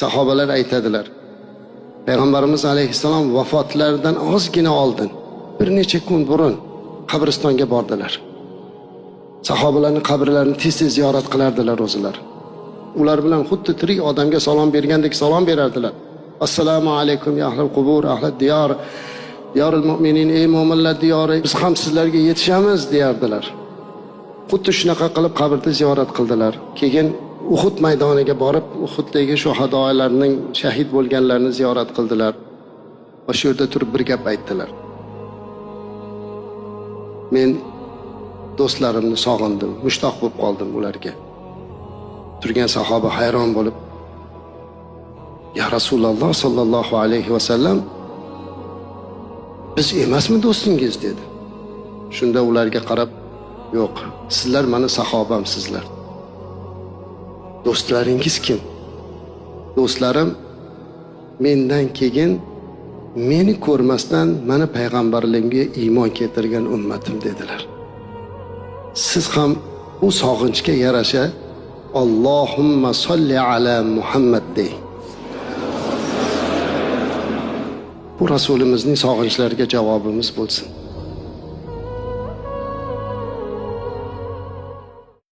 Sahobalar aytadilar, Payg'ambarimiz alayhissalom vafotlaridan ozgina oldin, bir necha kun burun qabristonga bordilar. Sahobalarning qabrlarini tez-tez ziyorat qilardilar o'zilar. Ular bilan xuddi tirik odamga salom bergandek salom berardilar. Assalomu alaykum ya ahlul qubur, ahlul diyor, diyorul mu'minin, ey mo'minlar diyori, biz ham sizlarga yetishamiz deyardilar. Xuddi shunaqa qilib qabrni ziyorat qildilar. Keyin Uhud maydoniga borib, Uhuddagi shuhadolarning shahid bo'lganlarini ziyorat qildilar. Va shu yerda turib bir gap aytdilar. Men do'stlarimni sog'indim, mushtoq bo'lib qoldim ularga. Turgan sahoba hayron bo'lib, "Ya Rasululloh sallallohu alayhi va sallam, biz emasmi do'stingiz?" dedi. Shunda ularga qarab, "Yo'q, sizlar meni sahobamsizlar. Do'stlaringiz kim? Do'stlarim mendan keyin meni ko'rmasdan meni payg'ambarligimga iymon keltirgan ummatim" dedilar. Siz ham bu sog'inchga yarasha Allohumma solli ala Muhammad dey. Bu Rasulimizning sog'inchlariga javobimiz bo'lsin.